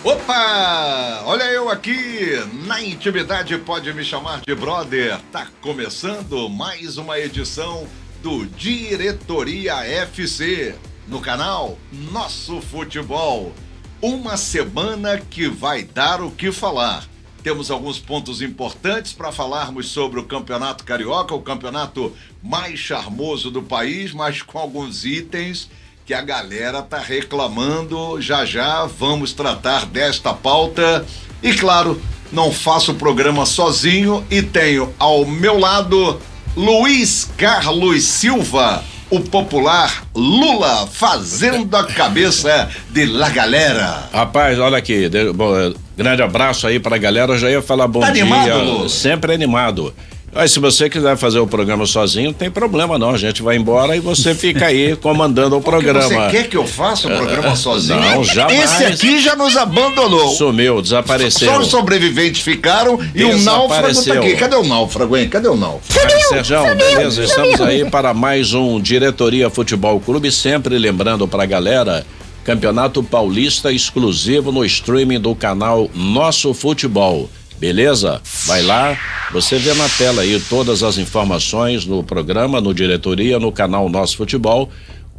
Opa! Olha eu aqui, na intimidade pode me chamar de brother. Tá começando mais uma edição do Diretoria FC, no canal Nosso Futebol. Uma semana que vai dar o que falar. Temos alguns pontos importantes para falarmos sobre o Campeonato Carioca, o campeonato mais charmoso do país, mas com alguns itens que a galera tá reclamando. Já vamos tratar desta pauta. E claro, não faço o programa sozinho e tenho ao meu lado Luiz Carlos Silva, o popular Lula, fazendo a cabeça de la galera. Rapaz, olha aqui, grande abraço aí pra galera. Eu já ia falar bom dia. Animado, Lula? Sempre animado. Mas se você quiser fazer o programa sozinho, não tem problema não, a gente vai embora e você fica aí comandando o programa. Você quer que eu faça o programa sozinho? Não, jamais. Esse aqui já nos abandonou. Sumiu, desapareceu. Só os sobreviventes ficaram e o náufrago tá aqui. Cadê o náufrago, hein? Cadê o náufrago? Sérgio, beleza, estamos aí para mais um Diretoria Futebol Clube, sempre lembrando pra galera, Campeonato Paulista exclusivo no streaming do canal Nosso Futebol. Beleza? Vai lá, você vê na tela aí todas as informações no programa, no Diretoria, no canal Nosso Futebol,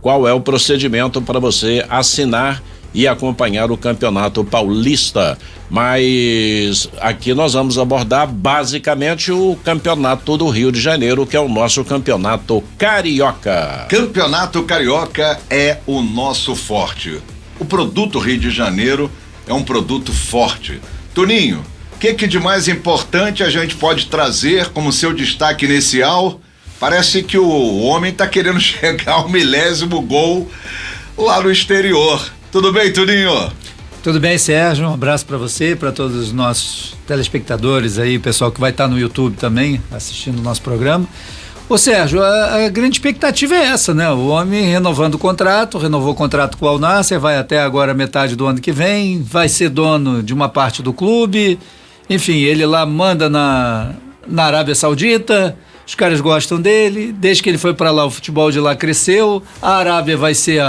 qual é o procedimento para você assinar e acompanhar o Campeonato Paulista. Mas aqui nós vamos abordar basicamente o Campeonato do Rio de Janeiro, que é o nosso Campeonato Carioca. Campeonato Carioca é o nosso forte. O produto Rio de Janeiro é um produto forte. Toninho, o que de mais importante a gente pode trazer como seu destaque inicial? Parece que o homem tá querendo chegar ao 1000º gol lá no exterior. Tudo bem, Toninho? Tudo bem, Sérgio. Um abraço para você, para todos os nossos telespectadores aí, o pessoal que vai estar no YouTube também assistindo o nosso programa. Ô Sérgio, a grande expectativa é essa, né? O homem renovando o contrato, renovou o contrato com o Al Nassr, vai até agora metade do ano que vem, vai ser dono de uma parte do clube. Enfim, ele lá manda na Arábia Saudita, os caras gostam dele, desde que ele foi para lá o futebol de lá cresceu, a Arábia vai ser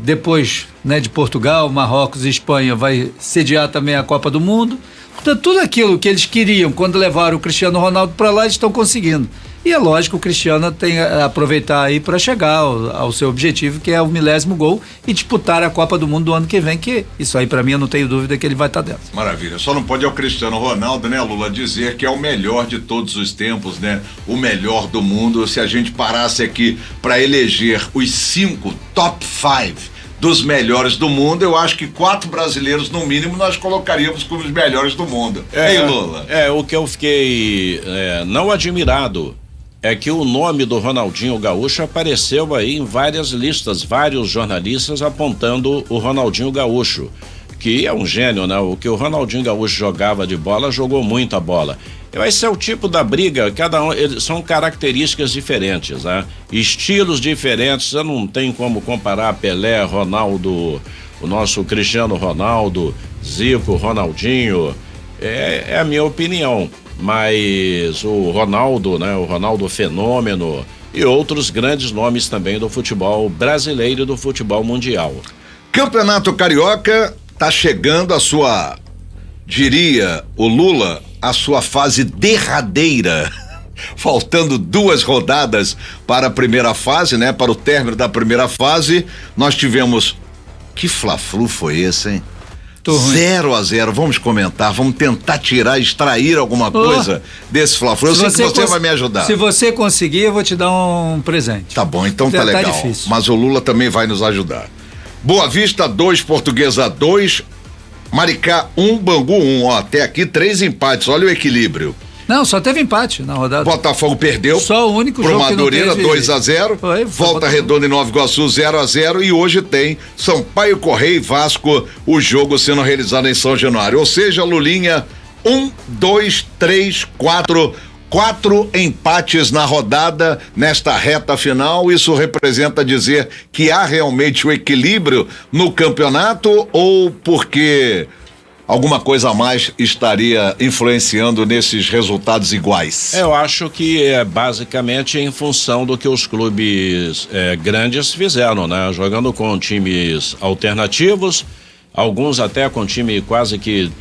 depois, né, de Portugal, Marrocos e Espanha, vai sediar também a Copa do Mundo. Portanto, tudo aquilo que eles queriam quando levaram o Cristiano Ronaldo para lá, eles estão conseguindo. E é lógico que o Cristiano tem a aproveitar aí para chegar ao seu objetivo, que é o 1000º gol e disputar a Copa do Mundo do ano que vem, que isso aí para mim eu não tenho dúvida que ele vai estar dentro. Maravilha, só não pode o Cristiano Ronaldo, né, Lula, dizer que é o melhor de todos os tempos, né, o melhor do mundo. Se a gente parasse aqui para eleger os 5 top 5 dos melhores do mundo, eu acho que 4 brasileiros no mínimo nós colocaríamos como os melhores do mundo. Ei, Lula? O que eu fiquei não admirado é que o nome do Ronaldinho Gaúcho apareceu aí em várias listas, vários jornalistas apontando o Ronaldinho Gaúcho, que é um gênio, né? O que o Ronaldinho Gaúcho jogava de bola, jogou muita bola. Esse é o tipo da briga, são características diferentes, né? Estilos diferentes, você não tem como comparar Pelé, Ronaldo, o nosso Cristiano Ronaldo, Zico, Ronaldinho, é a minha opinião. Mas o Ronaldo, né? O Ronaldo Fenômeno e outros grandes nomes também do futebol brasileiro e do futebol mundial. Campeonato Carioca tá chegando a sua, diria o Lula, a sua fase derradeira. Faltando 2 rodadas para a primeira fase, né? Para o término da primeira fase, nós tivemos... Que fla-flu foi esse, hein? 0-0, vamos comentar, vamos tentar extrair alguma coisa desse fla-flu. Eu sei que você vai me ajudar. Se você conseguir, eu vou te dar um presente. Tá bom, então tá legal. Difícil. Mas o Lula também vai nos ajudar. Boa Vista 2, Portuguesa 2, Maricá 1, Bangu 1. Ó, até aqui 3 empates, olha o equilíbrio. Não, só teve empate na rodada. Botafogo perdeu. Só o único jogo que não teve. Madureira 2-0. Volta Redonda e Nova Iguaçu 0-0. E hoje tem Sampaio Correia e Vasco, o jogo sendo realizado em São Januário. Ou seja, Lulinha, 1, 2, 3, 4 empates na rodada nesta reta final. Isso representa dizer que há realmente o equilíbrio no campeonato, ou porque alguma coisa a mais estaria influenciando nesses resultados iguais? Eu acho que é basicamente em função do que os clubes grandes fizeram, né? Jogando com times alternativos, alguns até com time quase que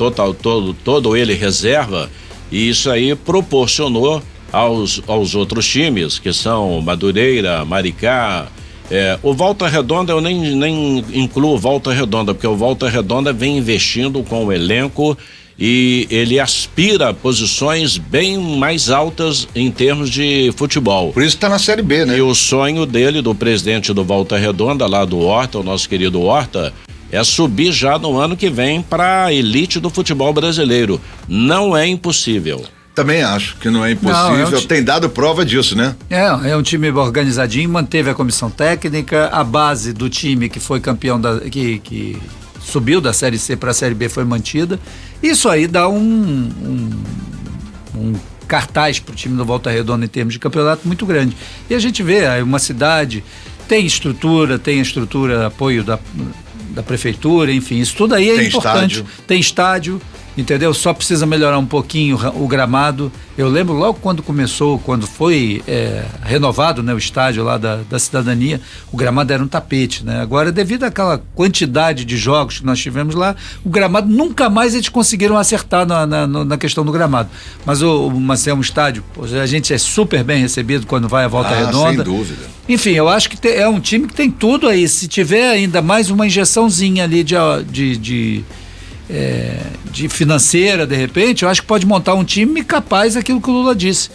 todo ele reserva, e isso aí proporcionou aos outros times, que são Madureira, Maricá, o Volta Redonda eu nem incluo o Volta Redonda, porque o Volta Redonda vem investindo com o elenco e ele aspira a posições bem mais altas em termos de futebol. Por isso está na Série B, né? E o sonho dele, do presidente do Volta Redonda, lá do Horta, o nosso querido Horta, é subir já no ano que vem para a elite do futebol brasileiro. Não é impossível. Também acho que não é impossível, Não, tem dado prova disso, né? É um time organizadinho, manteve a comissão técnica, a base do time que foi campeão que subiu da Série C para a Série B foi mantida. Isso aí dá um cartaz para o time do Volta Redonda em termos de campeonato muito grande. E a gente vê, uma cidade tem a estrutura, apoio da prefeitura, enfim, isso tudo aí é importante. Tem estádio, entendeu? Só precisa melhorar um pouquinho o gramado. Eu lembro logo quando foi renovado, né, o estádio lá da Cidadania, o gramado era um tapete, né? Agora, devido àquela quantidade de jogos que nós tivemos lá, o gramado nunca mais eles conseguiram acertar na questão do gramado. Mas é um estádio, a gente é super bem recebido quando vai à Volta Redonda. Sem dúvida. Enfim, eu acho que é um time que tem tudo aí. Se tiver ainda mais uma injeçãozinha ali de financeira, de repente, eu acho que pode montar um time capaz daquilo que o Lula disse,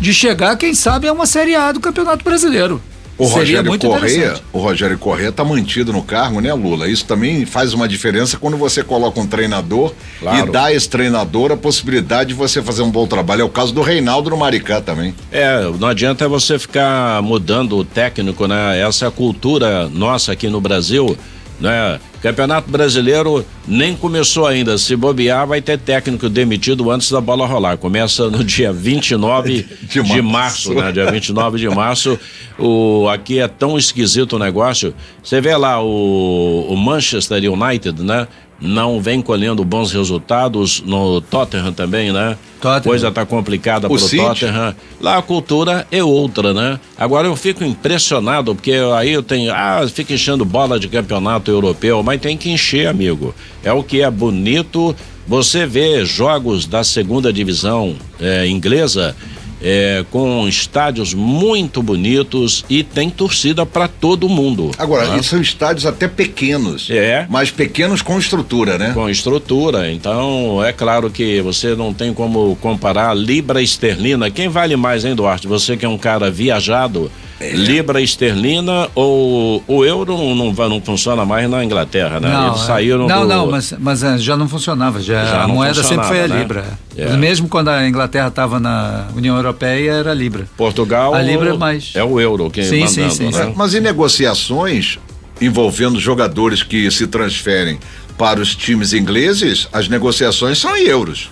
de chegar, quem sabe, a uma Série A do Campeonato Brasileiro. O Rogério Corrêa está mantido no cargo, né, Lula? Isso também faz uma diferença quando você coloca um treinador, claro, e dá a esse treinador a possibilidade de você fazer um bom trabalho. É o caso do Reinaldo no Maricá também. Não adianta você ficar mudando o técnico, né? Essa é a cultura nossa aqui no Brasil, né? Campeonato Brasileiro nem começou ainda. Se bobear, vai ter técnico demitido antes da bola rolar. Começa no dia 29 de março, né? Dia 29 de março. Aqui é tão esquisito o negócio. Você vê lá o Manchester United, né? Não vem colhendo bons resultados. No Tottenham também, né? Coisa tá complicada pro Tottenham. Lá a cultura é outra, né? Agora eu fico impressionado, porque aí eu tenho, fica enchendo bola de campeonato europeu, mas tem que encher, amigo. É o que é bonito. Você vê jogos da segunda divisão inglesa, com estádios muito bonitos e tem torcida para todo mundo. Agora, né? São estádios até pequenos, mas pequenos com estrutura, né? Com estrutura, então é claro que você não tem como comparar libra esterlina. Quem vale mais, hein, Duarte? Você que é um cara viajado, libra esterlina ou o euro não funciona mais na Inglaterra, né? Eles saíram mas já não funcionava, a moeda sempre foi a libra. Mesmo quando a Inglaterra estava na União Europeia, era a libra. Portugal, a libra é mais. É o euro quem mandando, sim. Né? Mas em negociações envolvendo jogadores que se transferem para os times ingleses, as negociações são em euros.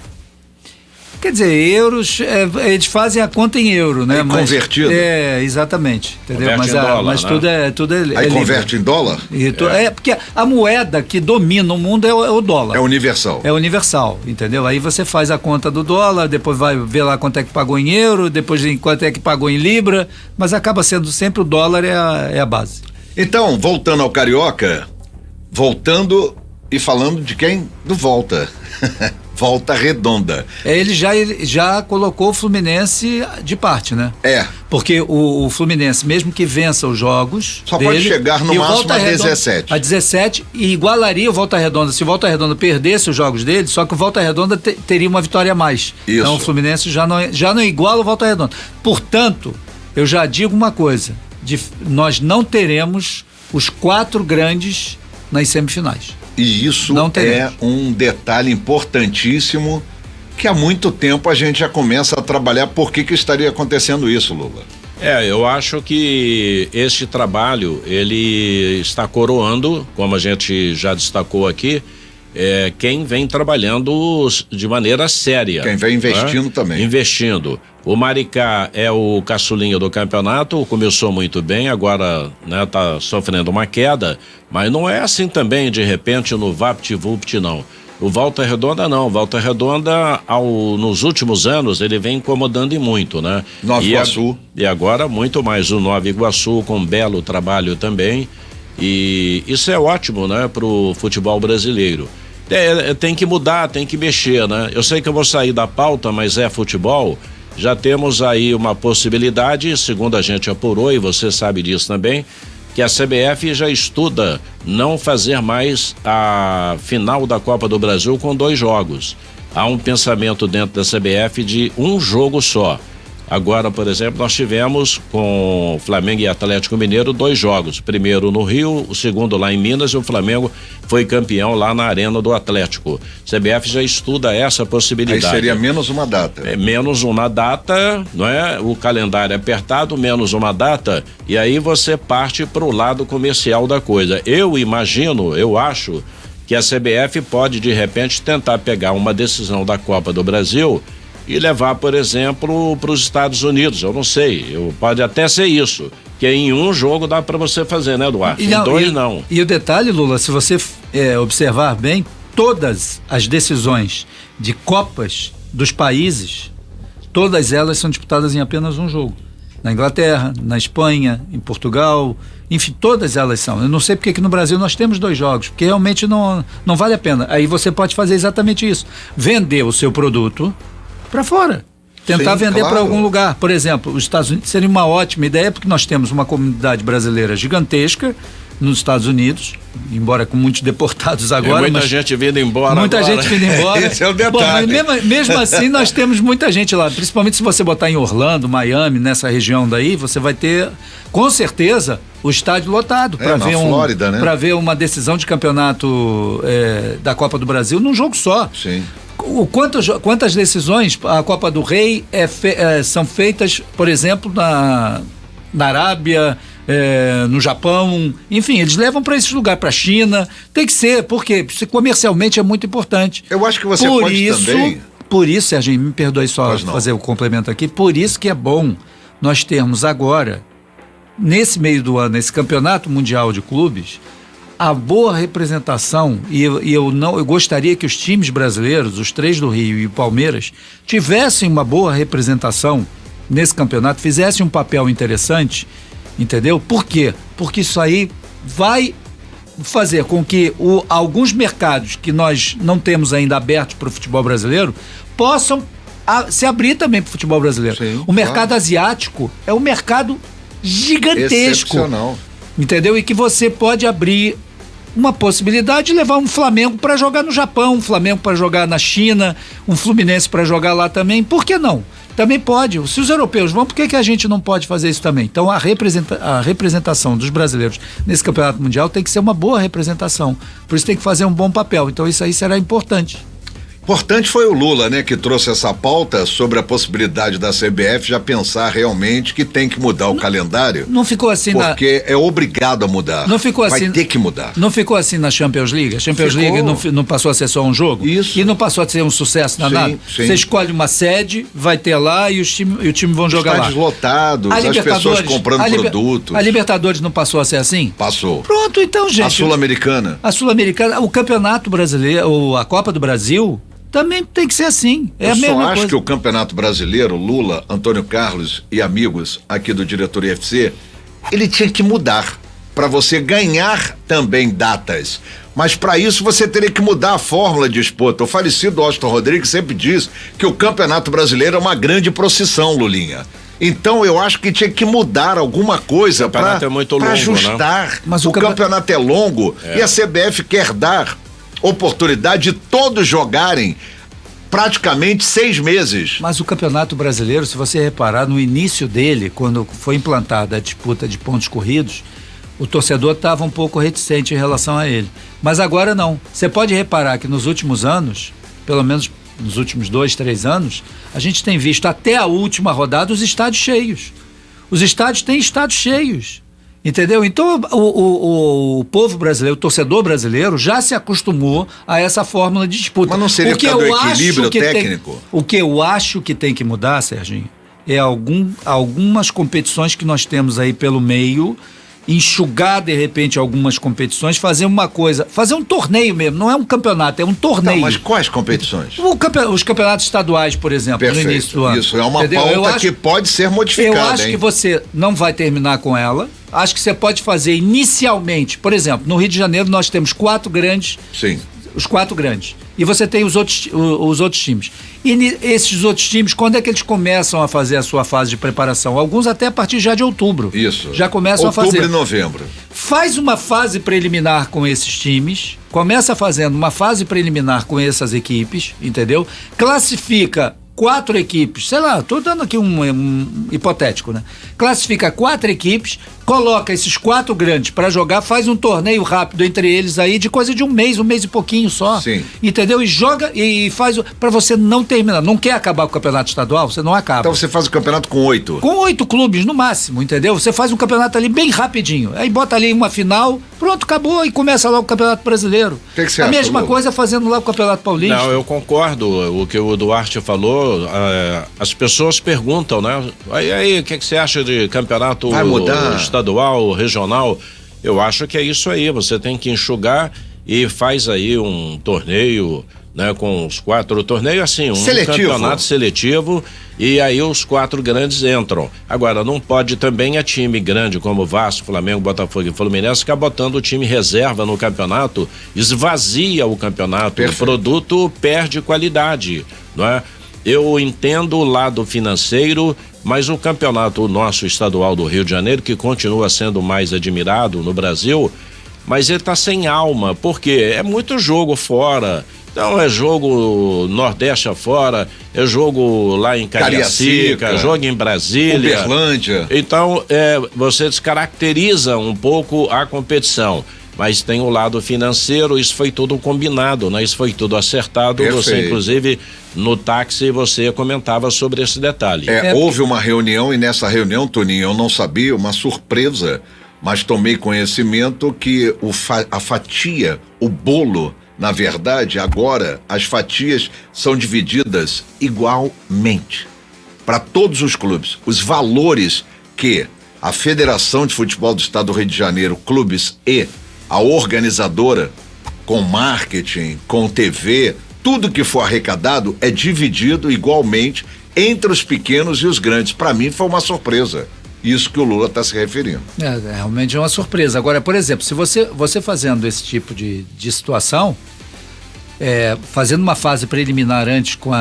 Quer dizer, euros, eles fazem a conta em euro, né? Convertido? Exatamente, entendeu? Converte em dólar, mas né? tudo é aí converte em dólar? Porque a moeda que domina o mundo é o dólar. É universal. É universal, entendeu? Aí você faz a conta do dólar, depois vai ver lá quanto é que pagou em euro, depois quanto é que pagou em libra, mas acaba sendo sempre o dólar é a base. Então, voltando ao Carioca, voltando e falando de quem? Do Volta. Volta Redonda. Ele já colocou o Fluminense de parte, né? Porque o Fluminense, mesmo que vença os jogos, só pode chegar no máximo a 17. A 17 e igualaria o Volta Redonda. Se o Volta Redonda perdesse os jogos dele, só que o Volta Redonda teria uma vitória a mais. Isso. Então o Fluminense já não iguala o Volta Redonda. Portanto, eu já digo uma coisa: nós não teremos os 4 grandes nas semifinais. E isso é um detalhe importantíssimo que há muito tempo a gente já começa a trabalhar. Por que estaria acontecendo isso, Lula? Eu acho que este trabalho, ele está coroando, como a gente já destacou aqui, quem vem trabalhando de maneira séria. Quem vem investindo também. Investindo. O Maricá é o caçulinha do campeonato, começou muito bem, agora, né, tá sofrendo uma queda, mas não é assim também, de repente, no vapt-vupt, não. O Volta Redonda não, Volta Redonda nos últimos anos ele vem incomodando e muito, né? Nova Iguaçu. E agora muito mais o Nova Iguaçu com um belo trabalho também. E isso é ótimo, né, pro futebol brasileiro. Tem que mudar, tem que mexer, né? Eu sei que eu vou sair da pauta, mas é futebol. Já temos aí uma possibilidade, segundo a gente apurou, e você sabe disso também, que a CBF já estuda não fazer mais a final da Copa do Brasil com 2 jogos. Há um pensamento dentro da CBF de um jogo só. Agora, por exemplo, nós tivemos com Flamengo e Atlético Mineiro 2 jogos. O primeiro no Rio, o segundo lá em Minas, e o Flamengo foi campeão lá na Arena do Atlético. CBF já estuda essa possibilidade. Aí seria menos uma data. Menos uma data, não é? O calendário é apertado, menos uma data, e aí você parte para o lado comercial da coisa. Eu acho que a CBF pode, de repente, tentar pegar uma decisão da Copa do Brasil e levar, por exemplo, para os Estados Unidos. Eu não sei, pode até ser isso, que em um jogo dá para você fazer, né, Eduardo? Em 2 não. E o detalhe, Lula, se você observar bem, todas as decisões de Copas dos países, todas elas são disputadas em apenas um jogo. Na Inglaterra, na Espanha, em Portugal, enfim, todas elas são. Eu não sei porque que no Brasil nós temos 2 jogos, porque realmente não vale a pena. Aí você pode fazer exatamente isso, vender o seu produto para fora, tentar vender para algum lugar. Por exemplo, os Estados Unidos seria uma ótima ideia, porque nós temos uma comunidade brasileira gigantesca nos Estados Unidos, embora com muitos deportados agora. Muita gente vindo embora. Muita gente vindo embora. Esse é o detalhe. Bom, mas mesmo assim nós temos muita gente lá, principalmente se você botar em Orlando, Miami, nessa região daí, você vai ter com certeza o estádio lotado para ver Flórida, né? Para ver uma decisão de campeonato da Copa do Brasil num jogo só. Sim. Quantas decisões a Copa do Rei são feitas, por exemplo, na Arábia, no Japão, enfim, eles levam para esses lugares, para a China. Tem que ser, porque comercialmente é muito importante. Eu acho que você pode também. Por isso, Serginho, me perdoe só fazer o complemento aqui, por isso que é bom nós termos agora, nesse meio do ano, esse campeonato mundial de clubes, a boa representação, e eu gostaria que os times brasileiros, os 3 do Rio e o Palmeiras, tivessem uma boa representação nesse campeonato, fizessem um papel interessante, entendeu? Por quê? Porque isso aí vai fazer com que alguns mercados que nós não temos ainda abertos para o futebol brasileiro possam se abrir também para o futebol brasileiro. Sim, o mercado asiático é um mercado gigantesco. Excepcional. Entendeu? E que você pode abrir uma possibilidade de levar um Flamengo para jogar no Japão, um Flamengo para jogar na China, um Fluminense para jogar lá também. Por que não? Também pode. Se os europeus vão, por que a gente não pode fazer isso também? Então a representação dos brasileiros nesse campeonato mundial tem que ser uma boa representação. Por isso tem que fazer um bom papel. Então isso aí será importante. Importante foi o Lula, né, que trouxe essa pauta sobre a possibilidade da CBF já pensar realmente que tem que mudar o calendário. Não ficou assim porque é obrigado a mudar. Não ficou assim. Vai ter que mudar. Não ficou assim na Champions League? A Champions League não passou a ser só um jogo? Isso. E não passou a ser um sucesso danado? Sim. Você escolhe uma sede, vai ter lá e o time vão jogar lá. Estádios lotados, as pessoas comprando produtos. A Libertadores não passou a ser assim? Passou. Pronto, então, gente. A Sul-Americana. O Campeonato Brasileiro, ou a Copa do Brasil, também tem que ser assim. É a mesma coisa. Eu só acho que o Campeonato Brasileiro, Lula, Antônio Carlos e amigos aqui do Diretoria FC, ele tinha que mudar para você ganhar também datas. Mas para isso você teria que mudar a fórmula de disputa. O falecido Austin Rodrigues sempre diz que o Campeonato Brasileiro é uma grande procissão, Lulinha. Então eu acho que tinha que mudar alguma coisa para ajustar. Né? Mas o campeonato é longo e a CBF quer dar oportunidade de todos jogarem praticamente 6 meses. Mas o Campeonato Brasileiro, se você reparar, no início dele, quando foi implantada a disputa de pontos corridos, o torcedor estava um pouco reticente em relação a ele. Mas agora não. Você pode reparar que nos últimos anos, pelo menos nos últimos 2, 3 anos, a gente tem visto até a última rodada os estádios cheios. Os estádios têm estádios cheios. Entendeu? Então o povo brasileiro, o torcedor brasileiro já se acostumou a essa fórmula de disputa. Mas não seria por causa do equilíbrio técnico? O que eu acho que tem que mudar, Serginho, é algumas competições que nós temos aí pelo meio, enxugar de repente algumas competições, fazer uma coisa, fazer um torneio mesmo, não é um campeonato, é um torneio. Não, mas quais competições? Os campeonatos estaduais, por exemplo, no início do ano. Isso é uma pauta que pode ser modificada. Eu acho que você não vai terminar com ela, acho que você pode fazer inicialmente, por exemplo, no Rio de Janeiro nós temos 4 grandes. Sim. Os 4 grandes. E você tem os outros times. E esses outros times, quando é que eles começam a fazer a sua fase de preparação? Alguns até a partir já de outubro. Isso. Já começam a fazer. Outubro e novembro. Faz uma fase preliminar com esses times, começa fazendo uma fase preliminar com essas equipes, entendeu? Classifica 4 equipes, sei lá, tô dando aqui um hipotético, né? Classifica 4 equipes, coloca esses 4 grandes para jogar, faz um torneio rápido entre eles aí de coisa de um mês e pouquinho só. Sim. Entendeu? E joga e faz para você não terminar. Não quer acabar com o campeonato estadual? Você não acaba. Então você faz o campeonato com 8. Com 8 clubes no máximo, entendeu? Você faz um campeonato ali bem rapidinho. Aí bota ali uma final, pronto, acabou e começa logo o Campeonato Brasileiro. Que você a acha, mesma Lula? coisa fazendo lá o Campeonato Paulista. Não, eu concordo. O que o Duarte falou, as pessoas perguntam, né? Aí, o que você acha de campeonato Vai mudar? Estadual, regional? Eu acho que é isso aí. Você tem que enxugar e faz aí um torneio, né? Com os 4 torneios, assim, um seletivo. Campeonato seletivo, e aí os 4 grandes entram. Agora, não pode também a time grande como Vasco, Flamengo, Botafogo e Fluminense ficar botando o time reserva no campeonato, esvazia o campeonato. Perfeito. O produto perde qualidade, não é? Eu entendo o lado financeiro, mas o campeonato nosso estadual do Rio de Janeiro, que continua sendo mais admirado no Brasil, mas ele tá sem alma, porque é muito jogo fora. Então é jogo Nordeste afora, é jogo lá em Cariacica, jogo em Brasília. Uberlândia. Então você descaracteriza um pouco a competição. Mas tem o lado financeiro, isso foi tudo combinado, né? Isso foi tudo acertado. Perfeito. Você, inclusive, no táxi, você comentava sobre esse detalhe. Houve uma reunião e nessa reunião, Toninho, eu não sabia, uma surpresa, mas tomei conhecimento que a fatia, o bolo, na verdade, agora as fatias são divididas igualmente para todos os clubes. Os valores que a Federação de Futebol do Estado do Rio de Janeiro, clubes e a organizadora, com marketing, com TV, tudo que for arrecadado é dividido igualmente entre os pequenos e os grandes. Para mim foi uma surpresa. Isso que o Lula está se referindo. Realmente é uma surpresa. Agora, por exemplo, se você fazendo esse tipo de situação, fazendo uma fase preliminar antes com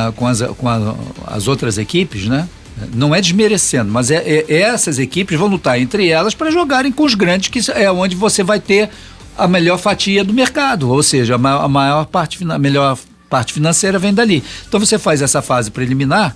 as outras equipes, né? Não é desmerecendo, mas essas equipes vão lutar entre elas para jogarem com os grandes, que é onde você vai ter a melhor fatia do mercado, ou seja, a melhor parte financeira vem dali. Então você faz essa fase preliminar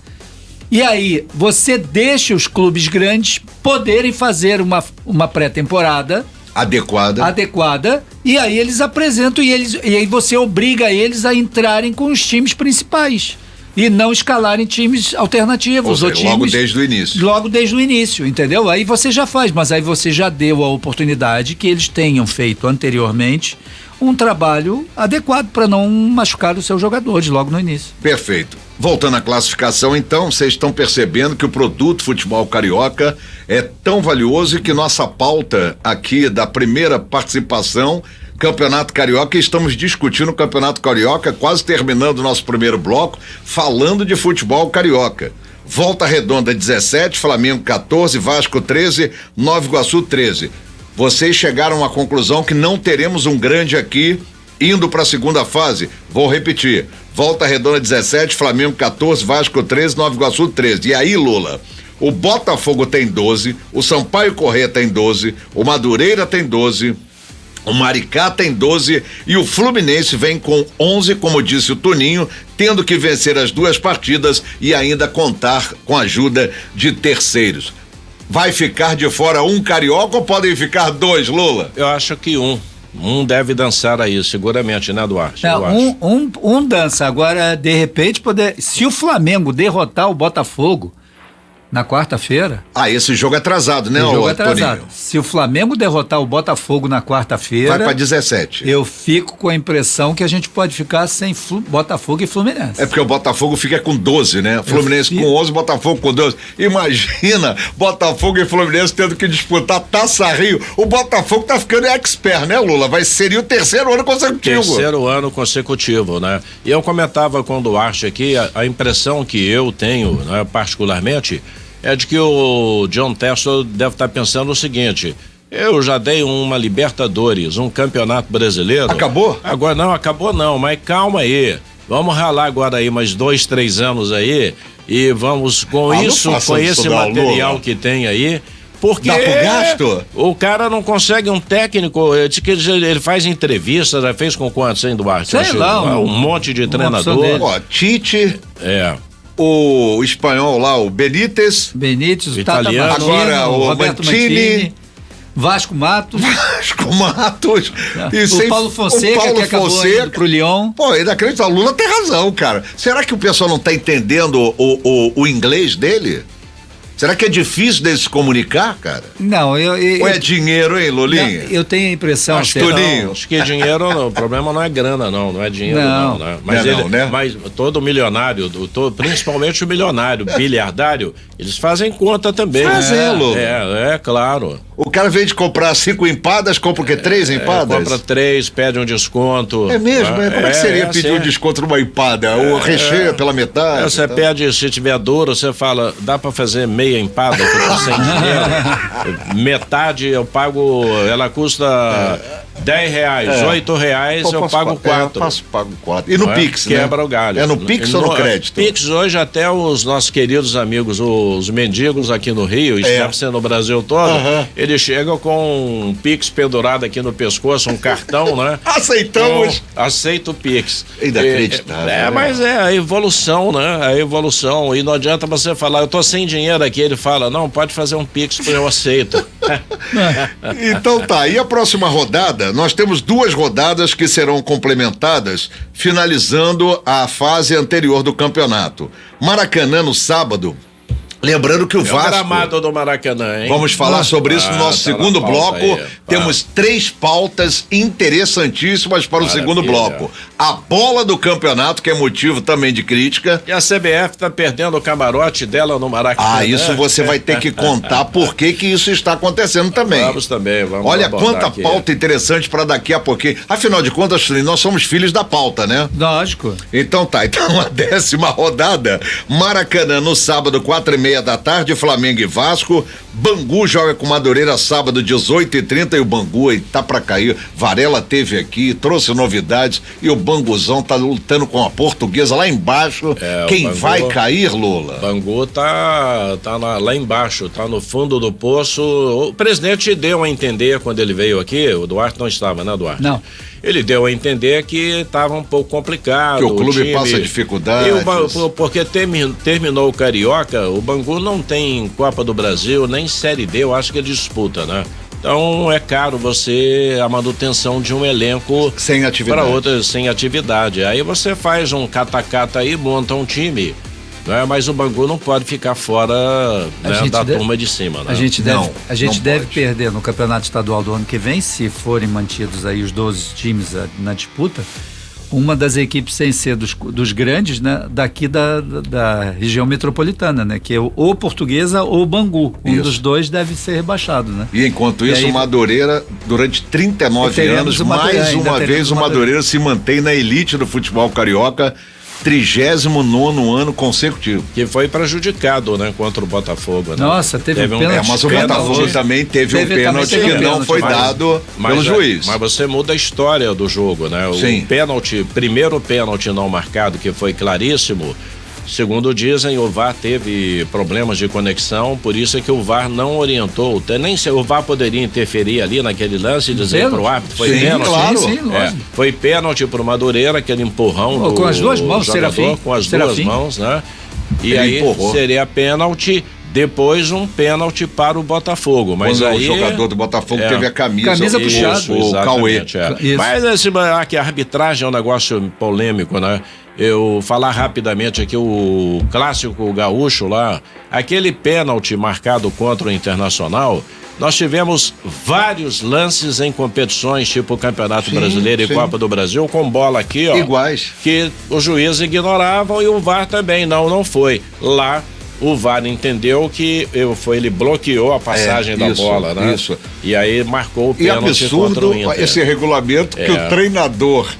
e aí você deixa os clubes grandes poderem fazer uma pré-temporada adequada, e aí eles apresentam e aí você obriga eles a entrarem com os times principais e não escalarem times alternativos. Ou seja, logo desde o início. Logo desde o início, entendeu? Aí você já faz, mas aí você já deu a oportunidade que eles tenham feito anteriormente um trabalho adequado para não machucar os seus jogadores logo no início. Perfeito. Voltando à classificação, então, vocês estão percebendo que o produto futebol carioca é tão valioso que nossa pauta aqui da primeira participação, Campeonato Carioca, estamos discutindo o Campeonato Carioca, quase terminando o nosso primeiro bloco, falando de futebol carioca. Volta Redonda 17, Flamengo 14, Vasco 13, Nova Iguaçu 13. Vocês chegaram à conclusão que não teremos um grande aqui indo para a segunda fase. Vou repetir. Volta Redonda 17, Flamengo 14, Vasco 13, Nova Iguaçu 13. E aí, Lula, o Botafogo tem 12, o Sampaio Corrêa tem 12, o Madureira tem 12, o Maricá tem 12 e o Fluminense vem com 11, como disse o Toninho, tendo que vencer as 2 partidas e ainda contar com a ajuda de terceiros. Vai ficar de fora um carioca ou podem ficar 2, Lula? Eu acho que um deve dançar aí, seguramente, né, Duarte? Um dança. Agora, de repente, se o Flamengo derrotar o Botafogo na quarta-feira. Esse jogo é atrasado, né, Toninho? Se o Flamengo derrotar o Botafogo na quarta-feira. Vai pra 17. Eu fico com a impressão que a gente pode ficar sem Botafogo e Fluminense. É porque o Botafogo fica com 12, né? Fluminense com 11, Botafogo com 12. Imagina Botafogo e Fluminense tendo que disputar Taça Rio. O Botafogo tá ficando expert, né, Lula? Seria o 3º ano consecutivo. 3º ano consecutivo, né? E eu comentava com o Duarte aqui, a impressão que eu tenho, né, particularmente, é de que o John Textor deve estar pensando o seguinte: Eu já dei uma Libertadores, um Campeonato Brasileiro. Acabou? Agora não, acabou não, mas calma aí. Vamos ralar agora aí mais 2, 3 anos aí e vamos com com esse material que tem aí. Porque dá pro gasto? O cara não consegue um técnico, ele faz entrevista, já fez com quantos, hein, Duarte? Sei lá. Um monte de treinador. Ó, Tite. O espanhol lá, o Benítez, o Tata italiano. Martino, agora o Roberto Mancini, Vasco Matos. E o Paulo Fonseca, que acabou indo pro Lyon. Pô, inacreditável. O Lula tem razão, cara. Será que o pessoal não tá entendendo o inglês dele? Será que é difícil dele se comunicar, cara? Não, Ou é dinheiro, hein, Lulinha? Eu tenho a impressão... Acho que dinheiro, o problema não é grana, não é dinheiro, não, né? Mas, mas todo milionário, principalmente o milionário, bilhardário, eles fazem conta também. Fazê-lo. É claro. O cara vem de comprar 5 empadas, compra o quê? 3 empadas? Compra 3, pede um desconto. É mesmo? Como é que seria pedir um desconto numa empada? O recheio pela metade? Você pede, se tiver duro, você fala, dá pra fazer meia empada que eu tô sem dinheiro? Metade eu pago, ela custa R$10, R$8 eu pago 4. Pago 4. E no Pix, né? Quebra o galho. É no Pix ou no crédito? Pix hoje até os nossos queridos amigos, os mendigos aqui no Rio, isso deve ser no Brasil todo, eles chegam com um Pix pendurado aqui no pescoço, um cartão, né? Aceitamos. Aceito o Pix. Inacreditável. Mas é a evolução, né? A evolução. E não adianta você falar, eu tô sem dinheiro aqui. Ele fala, não, pode fazer um Pix que eu aceito. Então tá, e a próxima rodada? Nós temos 2 rodadas que serão complementadas, finalizando a fase anterior do campeonato. Maracanã no sábado. Lembrando que o Vasco... o gramado do Maracanã, hein? Vamos falar sobre isso no nosso segundo bloco. Temos 3 pautas interessantíssimas para o segundo bloco. A bola do campeonato, que é motivo também de crítica. E a CBF tá perdendo o camarote dela no Maracanã. Isso você vai ter que contar por que isso está acontecendo também. Vamos também, vamos. Olha quanta pauta interessante para daqui a pouquinho. Afinal de contas, nós somos filhos da pauta, né? Lógico. Então tá, então a 10ª rodada, Maracanã no sábado, 4h30 da tarde, Flamengo e Vasco. Bangu joga com Madureira sábado, 18h30, e o Bangu tá pra cair. Varela teve aqui, trouxe novidades, e o Banguzão tá lutando com a Portuguesa lá embaixo. Quem Bangu, vai cair, Lula? Bangu tá lá embaixo, tá no fundo do poço. O presidente deu a entender quando ele veio aqui, o Duarte não estava, né, Duarte? Não. Ele deu a entender que estava um pouco complicado. Que o clube passa dificuldades. Porque terminou o Carioca, o Bangu não tem Copa do Brasil, nem Série D, eu acho que ele disputa, né? Então é caro a manutenção de um elenco sem atividade. Para outras sem atividade. Aí você faz um cata-cata aí, monta um time. Né? Mas o Bangu não pode ficar fora da turma de cima. Né? A gente deve perder no campeonato estadual do ano que vem, se forem mantidos aí os 12 times na disputa, uma das equipes sem ser dos grandes, né, daqui da região metropolitana, né, que é ou Portuguesa ou Bangu. Um dos dois deve ser rebaixado, né? E enquanto isso, o Madureira, durante 39 anos, mais uma vez o Madureira se mantém na elite do futebol carioca, 39º ano consecutivo. Que foi prejudicado, né, contra o Botafogo, né? Nossa, teve um pênalti. Mas o Botafogo também teve um pênalti que não foi dado pelo juiz. Mas você muda a história do jogo, né? Sim. O pênalti, primeiro pênalti não marcado, que foi claríssimo, segundo dizem, o VAR teve problemas de conexão, por isso é que o VAR não orientou. Nem se o VAR poderia interferir ali naquele lance e dizer pro árbitro, foi pênalti. Claro. Sim, foi pênalti pro Madureira, aquele empurrão com as duas mãos, jogador, com as duas mãos, né? E aí seria pênalti. Depois um pênalti para o Botafogo. Mas quando aí, o jogador do Botafogo teve a camisa puxada. O Cauê. Mas que a arbitragem é um negócio polêmico, né? Eu falar rapidamente aqui o clássico gaúcho lá, aquele pênalti marcado contra o Internacional, nós tivemos vários lances em competições tipo Campeonato Brasileiro e Copa do Brasil com bola aqui, ó. Iguais. Que os juízes ignoravam e o VAR também não foi. Lá o VAR entendeu que ele bloqueou a passagem da bola, né? Isso. E aí marcou o pênalti contra o Inter. Esse regulamento que o treinador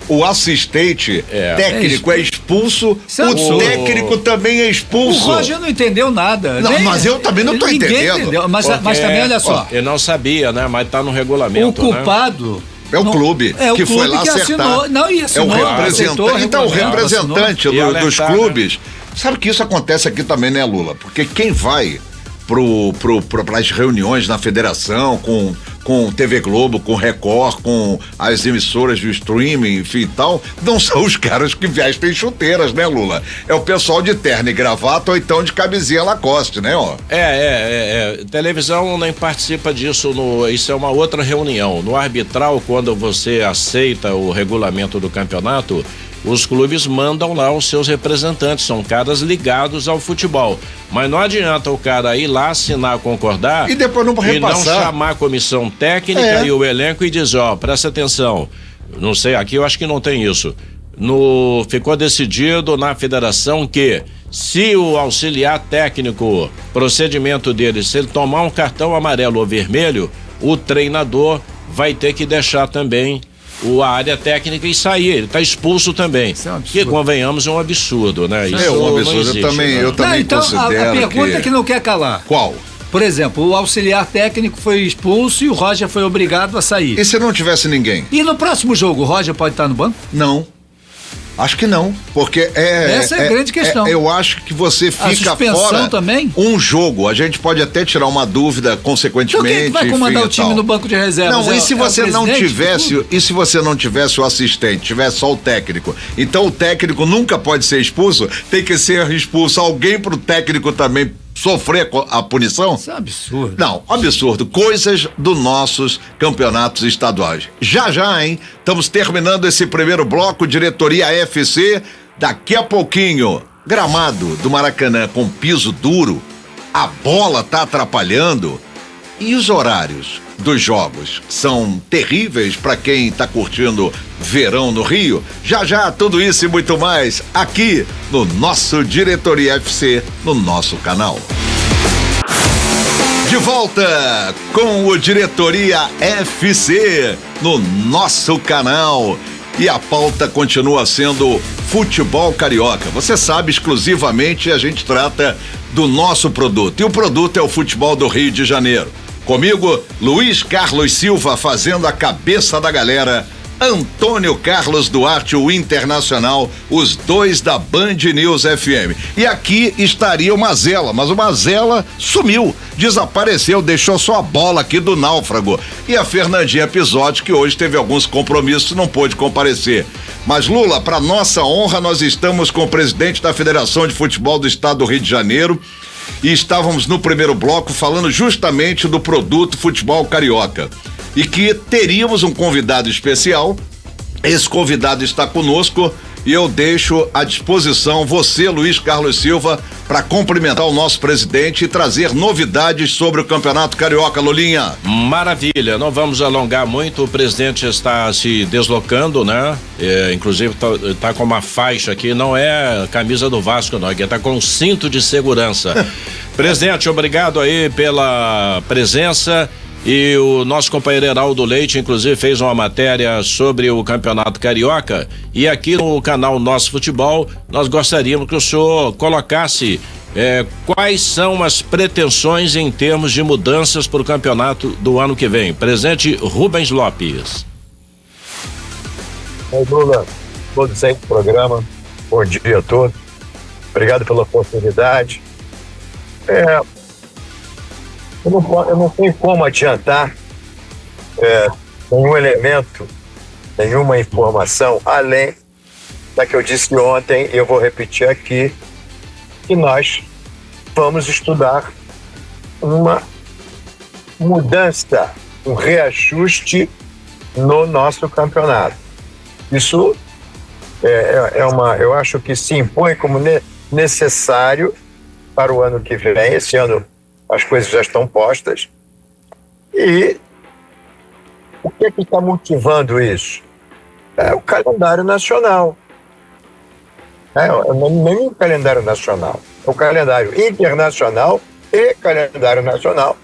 o assistente técnico é expulso, o técnico também é expulso. O Roger não entendeu nada. Não, mas eu também não tô entendendo. Entendeu, mas também, olha só. Eu não sabia, né? Mas tá no regulamento. O culpado. É o clube que foi lá acertar. Assinou, é o representante. Então, o representante dos clubes. Sabe que isso acontece aqui também, né, Lula? Porque quem vai para as reuniões na federação com TV Globo, com Record, com as emissoras do streaming, enfim e tal, não são os caras que vestem chuteiras, né, Lula? É o pessoal de terno e gravata ou então de camisinha Lacoste, né, ó? Televisão nem participa disso, isso é uma outra reunião. No arbitral, quando você aceita o regulamento do campeonato, os clubes mandam lá os seus representantes, são caras ligados ao futebol. Mas não adianta o cara ir lá, assinar, concordar e depois não repassar. E não chamar a comissão técnica e o elenco e dizer, presta atenção. Não sei, aqui eu acho que não tem isso. Ficou decidido na federação que se o auxiliar técnico, procedimento dele, se ele tomar um cartão amarelo ou vermelho, o treinador vai ter que deixar também a área técnica e sair, ele está expulso também. Isso é um absurdo. Que, convenhamos, é um absurdo, né? Isso é um absurdo, existe, eu também então, considero a pergunta que não quer calar. Qual? Por exemplo, o auxiliar técnico foi expulso e o Roger foi obrigado a sair. E se não tivesse ninguém? E no próximo jogo, o Roger pode estar no banco? Não. Acho que não, porque essa é a grande questão. Eu acho que você fica fora também? Um jogo. A gente pode até tirar uma dúvida consequentemente. Então quem vai comandar o time no banco de reservas? Não, e se você não tivesse, o assistente, tivesse só o técnico? Então o técnico nunca pode ser expulso, tem que ser expulso alguém pro técnico também sofrer a punição? Isso é absurdo. Não, absurdo. Coisas dos nossos campeonatos estaduais. Já, hein? Estamos terminando esse primeiro bloco, Diretoria FC. Daqui a pouquinho, gramado do Maracanã com piso duro, a bola tá atrapalhando. E os horários dos jogos são terríveis para quem tá curtindo verão no Rio? Já, tudo isso e muito mais aqui no nosso Diretoria FC, no nosso canal. De volta com o Diretoria FC no nosso canal. E a pauta continua sendo futebol carioca. Você sabe, exclusivamente a gente trata do nosso produto. E o produto é o futebol do Rio de Janeiro. Comigo, Luiz Carlos Silva fazendo a cabeça da galera, Antônio Carlos Duarte, o Internacional, os dois da Band News FM. E aqui estaria o Mazella, mas o Mazella sumiu, desapareceu, deixou só a bola aqui do náufrago. E a Fernandinha Pisotti, que hoje teve alguns compromissos, não pôde comparecer. Mas Lula, para nossa honra, nós estamos com o presidente da Federação de Futebol do Estado do Rio de Janeiro, e estávamos no primeiro bloco falando justamente do produto futebol carioca e que teríamos um convidado especial. Esse convidado está conosco e eu deixo à disposição você, Luiz Carlos Silva, para cumprimentar o nosso presidente e trazer novidades sobre o Campeonato Carioca. Lulinha. Maravilha, não vamos alongar muito, o presidente está se deslocando, né? Inclusive tá com uma faixa aqui, não é a camisa do Vasco não, aqui tá com um cinto de segurança. Presidente, obrigado aí pela presença. E o nosso companheiro Heraldo Leite, inclusive, fez uma matéria sobre o Campeonato Carioca. E aqui no canal Nosso Futebol, nós gostaríamos que o senhor colocasse quais são as pretensões em termos de mudanças para o campeonato do ano que vem. Presidente Rubens Lopes. Oi, Lula, todos aí do programa, bom dia a todos. Obrigado pela oportunidade. Eu não tenho como adiantar nenhum elemento, nenhuma informação, além da que eu disse ontem, e eu vou repetir aqui, que nós vamos estudar uma mudança, um reajuste no nosso campeonato. Isso eu acho que se impõe como necessário para o ano que vem. Esse ano as coisas já estão postas. E o que está motivando isso? É o calendário nacional. Nem o calendário nacional. O calendário internacional e calendário nacional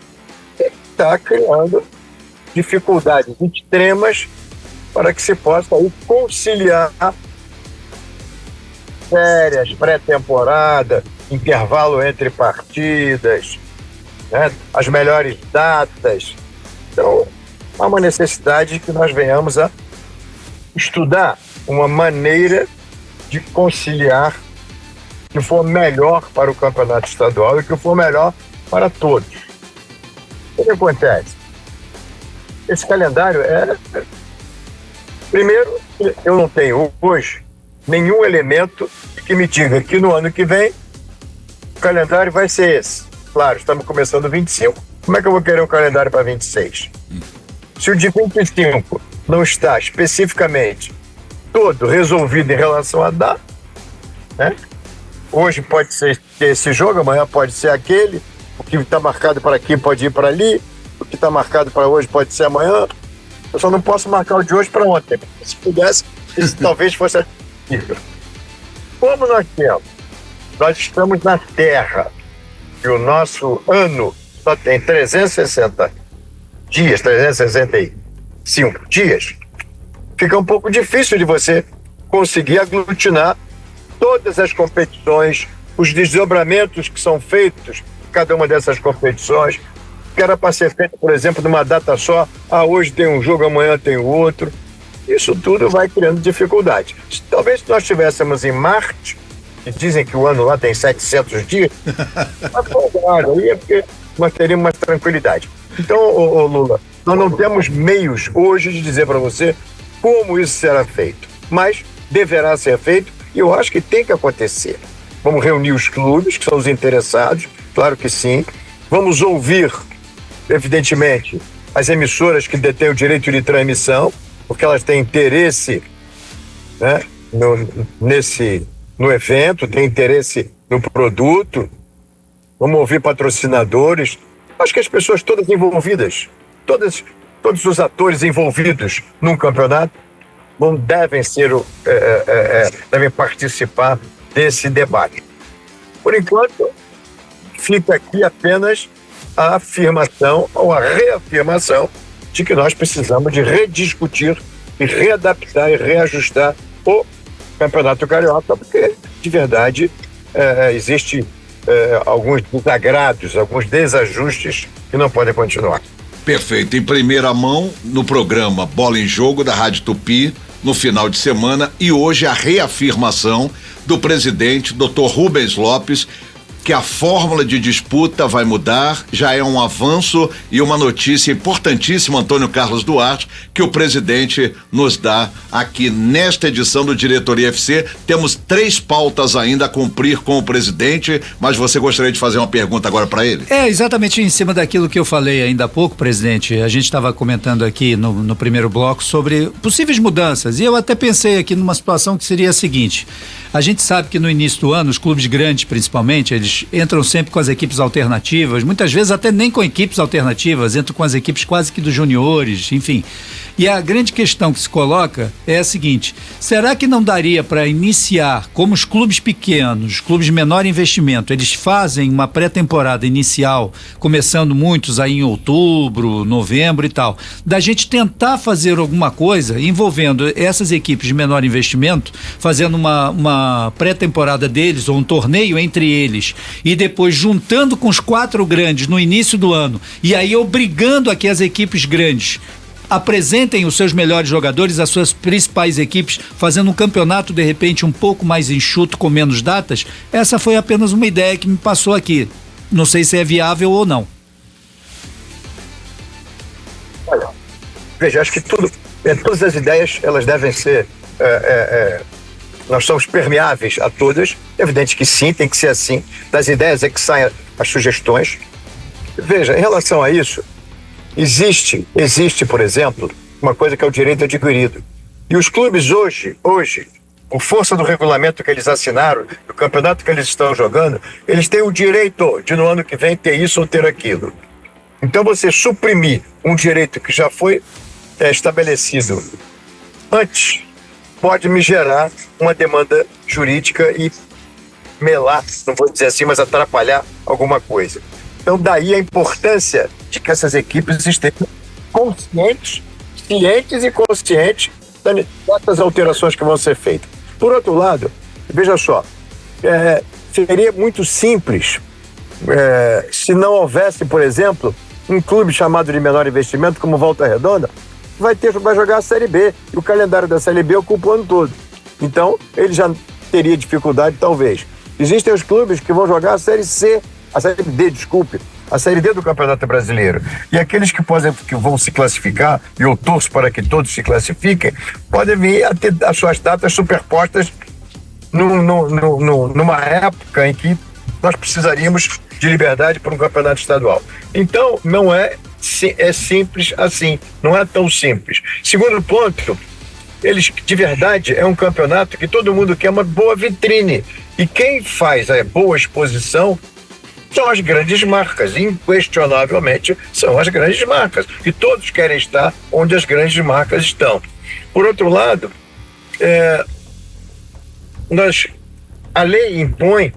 está criando dificuldades extremas para que se possa aí conciliar férias, pré-temporada, intervalo entre partidas, né, as melhores datas. Então, há uma necessidade que nós venhamos a estudar uma maneira de conciliar que for melhor para o campeonato estadual e que for melhor para todos. O que acontece? Esse calendário Primeiro, eu não tenho hoje nenhum elemento que me diga que no ano que vem o calendário vai ser esse. Claro, estamos começando 25, como é que eu vou querer um calendário para 26? Se o de 25 não está especificamente todo resolvido em relação a data, né? Hoje pode ser esse jogo, amanhã pode ser aquele, o que está marcado para aqui pode ir para ali, o que está marcado para hoje pode ser amanhã. Eu só não posso marcar o de hoje para ontem. Se pudesse, isso talvez fosse possível. Como nós estamos na Terra e o nosso ano só tem 360 dias, 365 dias, fica um pouco difícil de você conseguir aglutinar todas as competições, os desdobramentos que são feitos em cada uma dessas competições, que era para ser feito, por exemplo, numa data só. Hoje tem um jogo, amanhã tem o outro. Isso tudo vai criando dificuldade. Talvez se nós estivéssemos em Marte, que dizem que o ano lá tem 700 dias, aí é porque nós teríamos mais tranquilidade. Então, Lula, nós não temos meios hoje de dizer para você como isso será feito, mas deverá ser feito e eu acho que tem que acontecer. Vamos reunir os clubes, que são os interessados, claro que sim. Vamos ouvir, evidentemente, as emissoras que detêm o direito de transmissão, porque elas têm interesse, né, no evento, têm interesse no produto. Vamos ouvir patrocinadores. Acho que as pessoas todas envolvidas, todos os atores envolvidos num campeonato devem participar desse debate. Por enquanto, fica aqui apenas a afirmação ou a reafirmação de que nós precisamos de rediscutir e readaptar e reajustar o Campeonato Carioca, porque, de verdade, existe alguns desagrados, alguns desajustes que não podem continuar. Perfeito. Em primeira mão, no programa Bola em Jogo da Rádio Tupi, no final de semana, e hoje a reafirmação do presidente, Dr. Rubens Lopes, que a fórmula de disputa vai mudar, já é um avanço e uma notícia importantíssima, Antônio Carlos Duarte, que o presidente nos dá aqui nesta edição do Diretoria FC. Temos 3 pautas ainda a cumprir com o presidente, mas você gostaria de fazer uma pergunta agora para ele? Exatamente em cima daquilo que eu falei ainda há pouco, presidente. A gente estava comentando aqui no primeiro bloco sobre possíveis mudanças, e eu até pensei aqui numa situação que seria a seguinte: a gente sabe que no início do ano, os clubes grandes principalmente, eles entram sempre com as equipes alternativas, muitas vezes até nem com equipes alternativas, entram com as equipes quase que dos juniores, enfim. E a grande questão que se coloca é a seguinte: será que não daria para iniciar, como os clubes pequenos, clubes de menor investimento, eles fazem uma pré-temporada inicial, começando muitos aí em outubro, novembro e tal, da gente tentar fazer alguma coisa envolvendo essas equipes de menor investimento, fazendo uma pré-temporada deles, ou um torneio entre eles, e depois juntando com os 4 grandes no início do ano, e aí obrigando a que as equipes grandes apresentem os seus melhores jogadores, as suas principais equipes, fazendo um campeonato de repente um pouco mais enxuto, com menos datas. Essa foi apenas uma ideia que me passou aqui. Não sei se é viável ou não. Olha, veja, acho que todas as ideias, elas devem ser nós somos permeáveis a todas. É evidente que sim, tem que ser assim. Das ideias é que saem as sugestões. Veja, em relação a isso, existe, por exemplo, uma coisa que é o direito adquirido. E os clubes hoje, por força do regulamento que eles assinaram, do campeonato que eles estão jogando, eles têm o direito de no ano que vem ter isso ou ter aquilo. Então você suprimir um direito que já foi estabelecido antes, pode me gerar uma demanda jurídica e melar, não vou dizer assim, mas atrapalhar alguma coisa. Então daí a importância de que essas equipes estejam cientes e conscientes dessas alterações que vão ser feitas. Por outro lado, veja só, seria muito simples se não houvesse, por exemplo, um clube chamado de menor investimento como Volta Redonda, vai jogar a Série B, e o calendário da Série B ocupa o ano todo. Então, ele já teria dificuldade, talvez. Existem os clubes que vão jogar a Série D, a Série D do Campeonato Brasileiro. E aqueles que vão se classificar, e eu torço para que todos se podem vir a ter as suas datas superpostas numa época em que nós precisaríamos de liberdade para um campeonato estadual. Então, não é simples assim, não é tão simples. Segundo ponto, de verdade, é um campeonato que todo mundo quer uma boa vitrine. E quem faz a boa exposição são as grandes marcas, inquestionavelmente são as grandes marcas. E todos querem estar onde as grandes marcas estão. Por outro lado, a lei impõe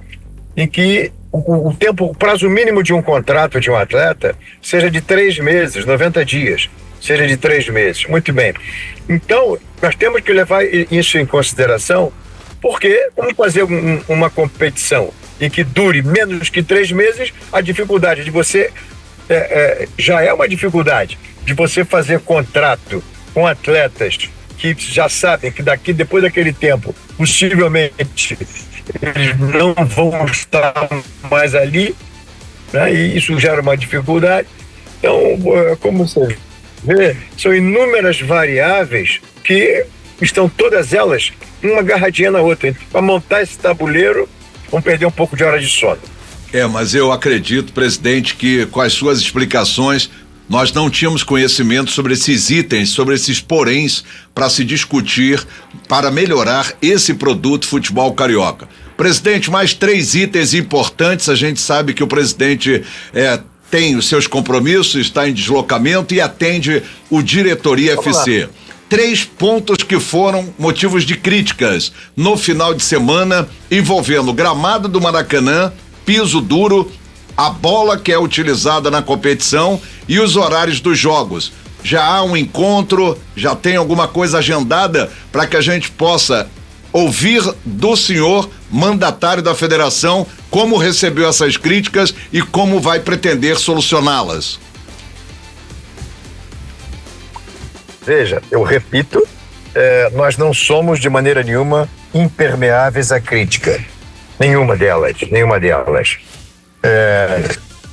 em que o prazo mínimo de um contrato de um atleta seja de 3 meses, 90 dias. Seja de 3 meses. Muito bem. Então, nós temos que levar isso em consideração, porque vamos fazer uma competição em que dure menos que 3 meses, a dificuldade de você já é uma dificuldade de você fazer contrato com atletas que já sabem que depois daquele tempo, possivelmente eles não vão estar mais ali, né? E isso gera uma dificuldade. Então, como você vê, são inúmeras variáveis que estão todas elas uma agarradinha na outra. Para montar esse tabuleiro, vamos perder um pouco de hora de sono. Mas eu acredito, presidente, que com as suas explicações nós não tínhamos conhecimento sobre esses itens, sobre esses poréns para se discutir, para melhorar esse produto futebol carioca. Presidente, mais 3 itens importantes. A gente sabe que o presidente tem os seus compromissos, está em deslocamento e atende o Diretoria FC. 3 pontos que foram motivos de críticas no final de semana, envolvendo o gramado do Maracanã, piso duro, a bola que é utilizada na competição e os horários dos jogos. Já há um encontro, já tem alguma coisa agendada para que a gente possa ouvir do senhor mandatário da federação como recebeu essas críticas e como vai pretender solucioná-las? Veja, eu repito, nós não somos de maneira nenhuma impermeáveis à crítica. Nenhuma delas.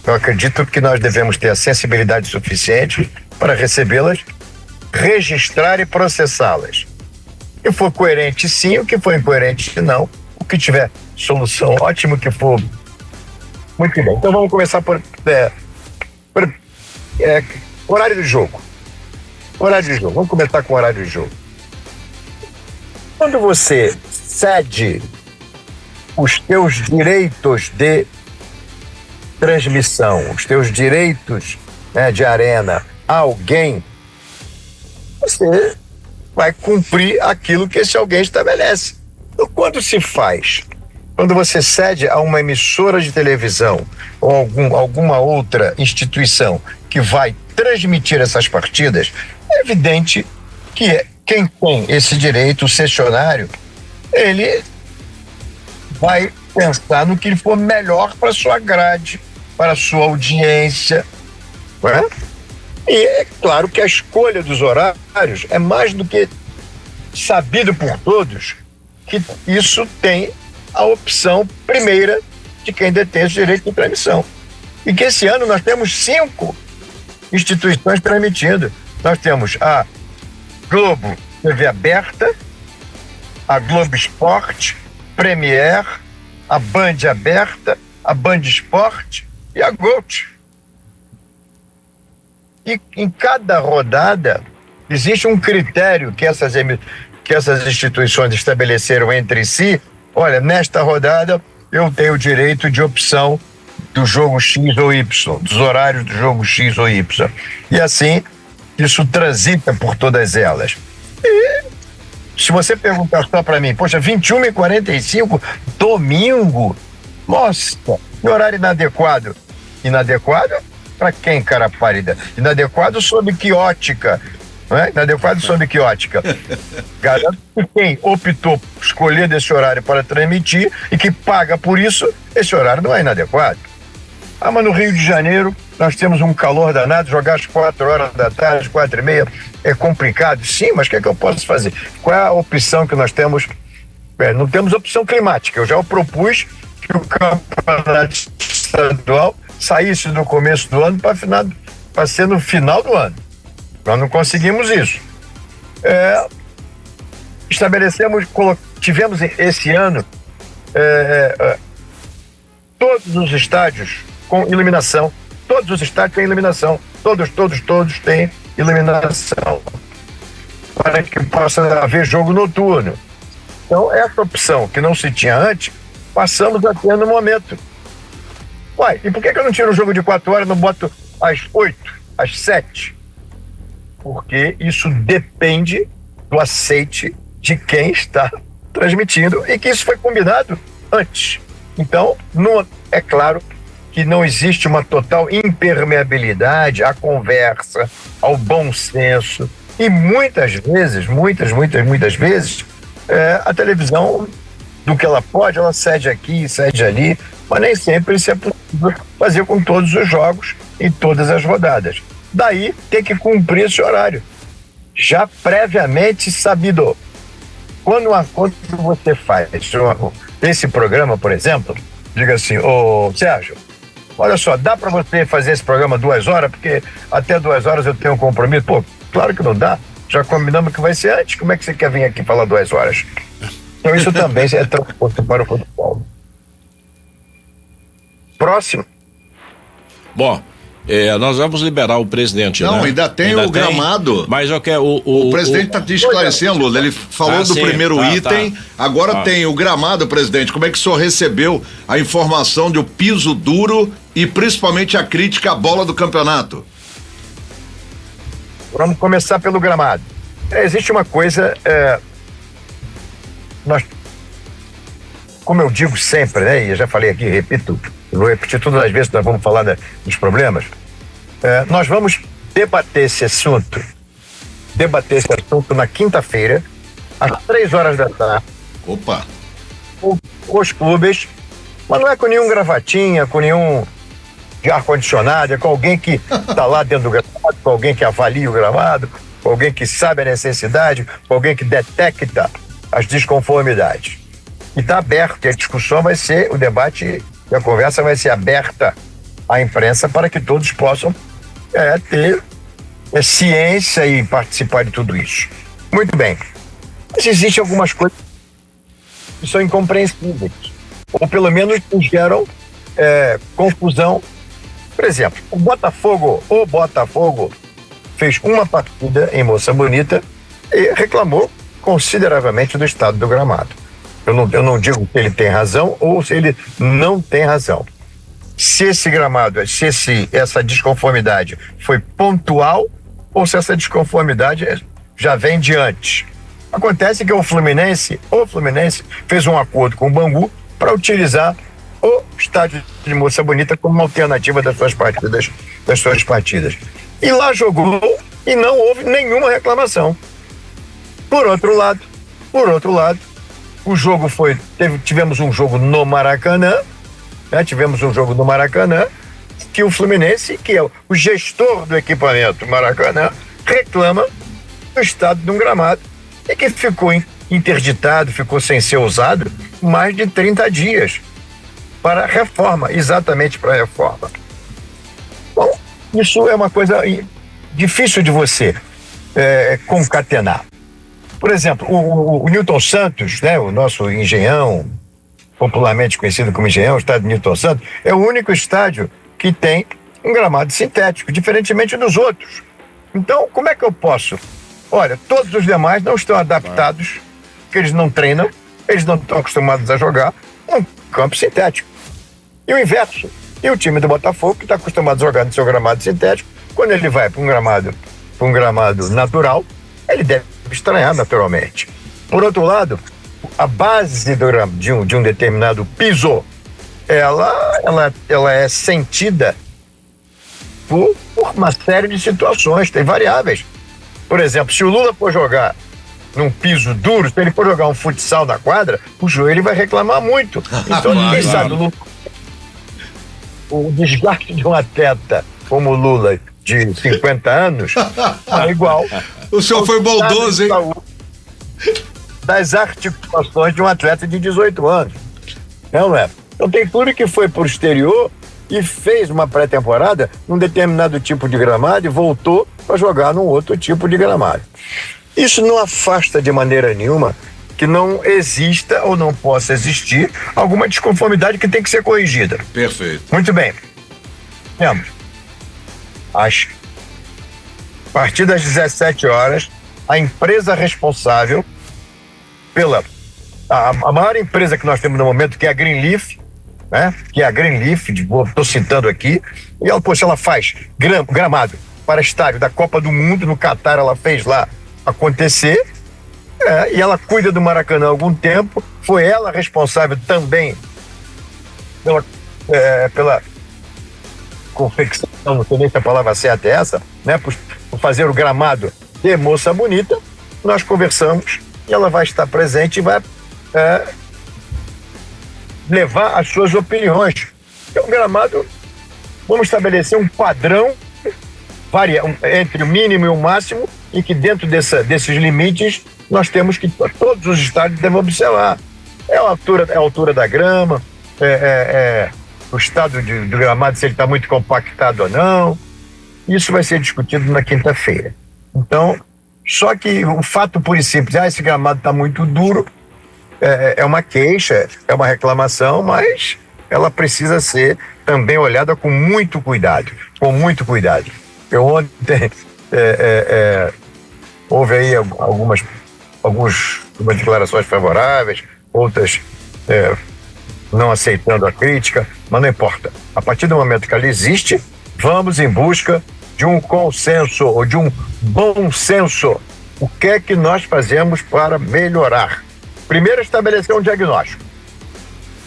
Eu acredito que nós devemos ter a sensibilidade suficiente para recebê-las, registrar e processá-las. O que for coerente, sim. O que for incoerente, não. O que tiver solução, ótimo. Que for, muito bem. Então vamos começar por horário do jogo. Vamos começar com o horário do jogo. Quando você cede os teus direitos de transmissão, os teus direitos, de arena a alguém, você vai cumprir aquilo que esse alguém estabelece. Então, quando você cede a uma emissora de televisão ou alguma outra instituição que vai transmitir essas partidas, é evidente que quem tem esse direito, o cessionário, ele vai pensar no que for melhor para a sua grade, para a sua audiência, não é? E é claro que a escolha dos horários é mais do que sabido por todos que isso tem a opção primeira de quem detém esse direito de transmissão. E que esse ano nós temos 5 instituições transmitindo. Nós temos a Globo TV aberta, a Globo Esporte, Premier, a Band aberta, a Band Esporte e a Gold. E em cada rodada existe um critério que essas instituições estabeleceram entre si. Olha, nesta rodada eu tenho o direito de opção do jogo X ou Y, dos horários do jogo X ou Y. E assim, isso transita por todas elas. E se você perguntar só para mim, poxa, 21h45, domingo, nossa, que horário inadequado. Inadequado para quem, cara pálida? Inadequado sob que ótica? Não é? Inadequado sob que ótica? Garanto que quem optou por escolher desse horário para transmitir e que paga por isso, esse horário não é inadequado. Mas no Rio de Janeiro nós temos um calor danado, jogar às 4 horas da tarde, 4h30, é complicado. Sim, mas o que é que eu posso fazer? Qual é a opção que nós temos? Não temos opção climática. Eu já propus que o campeonato estadual saísse no começo do ano para ser no final do ano. Nós não conseguimos isso. Tivemos esse ano todos os estádios com iluminação. Todos os estádios têm iluminação. Todos têm iluminação. Para que possa haver jogo noturno. Então, essa opção que não se tinha antes, passamos a ter no momento. Uai, e por que eu não tiro o jogo de 4 horas e não boto às 8, às 7? Porque isso depende do aceite de quem está transmitindo e que isso foi combinado antes. Então, é claro que não existe uma total impermeabilidade à conversa, ao bom senso. E muitas vezes, a televisão, do que ela pode, ela cede aqui, cede ali, mas nem sempre isso é possível fazer com todos os jogos e todas as rodadas. Daí tem que cumprir esse horário, já previamente sabido. Quando você faz esse programa, por exemplo, diga assim: ô Sérgio, olha só, dá para você fazer esse programa 2 horas, porque até 2 horas eu tenho um compromisso. Pô, claro que não dá, já combinamos que vai ser antes. Como é que você quer vir aqui falar 2 horas? Então isso também é transposto para o futebol. Próximo. Bom, nós vamos liberar o presidente. Não, né? ainda tem o gramado. Mas eu quero. O presidente está te esclarecendo, Lula. Ele falou do primeiro item. Agora tem o gramado, presidente. Como é que o senhor recebeu a informação do piso duro e principalmente a crítica à bola do campeonato? Vamos começar pelo gramado. Existe uma coisa. Como eu digo sempre, né? E eu já falei aqui, repito, vou repetir todas as vezes que nós vamos falar dos problemas. Nós vamos debater esse assunto na quinta-feira, às 3 horas da tarde. Opa! Com os clubes, mas não é com nenhum gravatinha, com nenhum de ar-condicionado, é com alguém que está lá dentro do gramado, com alguém que avalia o gramado, com alguém que sabe a necessidade, com alguém que detecta as desconformidades. E está aberto, e a discussão vai ser, o debate e a conversa vai ser aberta à imprensa para que todos possam ter ciência e participar de tudo isso. Muito bem. Mas existem algumas coisas que são incompreensíveis, ou pelo menos geram confusão. Por exemplo, o Botafogo fez uma partida em Moça Bonita e reclamou consideravelmente do estado do gramado. Eu não digo que ele tem razão ou se ele não tem razão. Se esse gramado, essa desconformidade foi pontual ou se essa desconformidade já vem de antes. Acontece que o Fluminense fez um acordo com o Bangu para utilizar o estádio de Moça Bonita como uma alternativa das suas partidas. E lá jogou e não houve nenhuma reclamação. Por outro lado, o jogo tivemos um jogo no Maracanã, que o Fluminense, que é o gestor do equipamento Maracanã, reclama do estado de um gramado e que ficou interditado, ficou sem ser usado mais de 30 dias para reforma, exatamente para reforma. Bom, isso é uma coisa difícil de você concatenar. Por exemplo, o Newton Santos, né, o nosso Engenhão, popularmente conhecido como Engenhão, o estádio Newton Santos, é o único estádio que tem um gramado sintético, diferentemente dos outros. Então, como é que eu posso? Olha, todos os demais não estão adaptados, porque eles não treinam, eles não estão acostumados a jogar um campo sintético. E o inverso. E o time do Botafogo, que está acostumado a jogar no seu gramado sintético, quando ele vai para um gramado natural, ele deve estranhar naturalmente. Por outro lado, a base de um determinado piso, ela é sentida por uma série de situações, tem variáveis. Por exemplo, se o Lula for jogar num piso duro, se ele for jogar um futsal na quadra, o joelho vai reclamar muito. Então ninguém sabe o desgaste de um atleta como o Lula de 50 anos é igual. O senhor foi bondoso, hein? Das articulações de um atleta de 18 anos. Não é? Então tem clube que foi pro exterior e fez uma pré-temporada num determinado tipo de gramado e voltou para jogar num outro tipo de gramado. Isso não afasta de maneira nenhuma que não exista ou não possa existir alguma desconformidade que tem que ser corrigida. Perfeito. Muito bem. Temos. A partir das 17 horas, a empresa responsável pela... A maior empresa que nós temos no momento, que é a Greenleaf, né? Que é a Greenleaf, estou citando aqui, e ela faz gramado para estádio da Copa do Mundo, no Catar ela fez lá acontecer, e ela cuida do Maracanã há algum tempo, foi ela responsável também pela confecção, não sei nem se a palavra certa é essa, né, por fazer o gramado de Moça Bonita. Nós conversamos e ela vai estar presente e vai levar as suas opiniões. É um gramado, vamos estabelecer um padrão entre o mínimo e o máximo, e que dentro desses limites nós temos que todos os estádios devem observar. É a altura da grama, o estado do gramado, se ele está muito compactado ou não. Isso vai ser discutido na quinta-feira. Então, só que o fato puro e simples, esse gramado está muito duro, é uma queixa, é uma reclamação, mas ela precisa ser também olhada com muito cuidado, Eu ontem houve aí algumas declarações favoráveis, outras não aceitando a crítica, mas não importa. A partir do momento que ela existe, vamos em busca de um consenso ou de um bom senso. O que é que nós fazemos para melhorar? Primeiro, estabelecer um diagnóstico.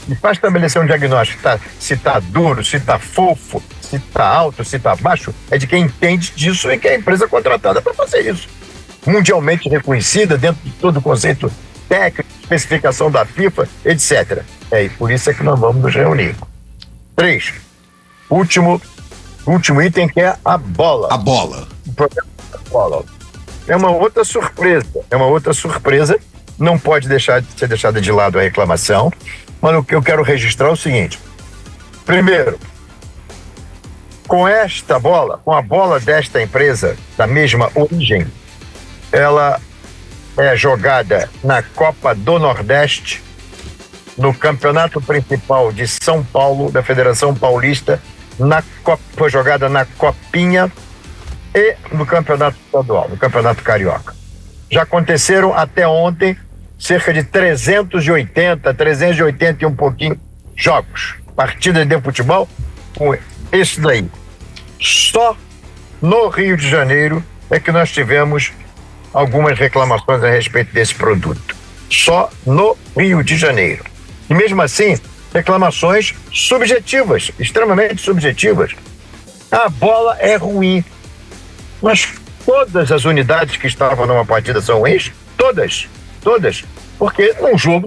E para estabelecer um diagnóstico, se está duro, se está fofo, se está alto, se está baixo, é de quem entende disso e que é a empresa contratada para fazer isso. Mundialmente reconhecida dentro de todo o conceito técnico, especificação da FIFA, etc. E por isso é que nós vamos nos reunir. 3. Último item, que é a bola. A bola. O programa da bola. É uma outra surpresa. Não pode ser deixada de lado a reclamação, mas o que eu quero registrar é o seguinte. Primeiro, com a bola desta empresa, da mesma origem, ela é jogada na Copa do Nordeste, no campeonato principal de São Paulo, da Federação Paulista, foi jogada na Copinha e no campeonato estadual, no campeonato carioca. Já aconteceram até ontem cerca de 380 e um pouquinho jogos, partidas de futebol com esse daí. Só no Rio de Janeiro é que nós tivemos algumas reclamações a respeito desse produto. Só no Rio de Janeiro. E mesmo assim, reclamações subjetivas, extremamente subjetivas. A bola é ruim. Mas todas as unidades que estavam numa partida são ruins? Todas. Porque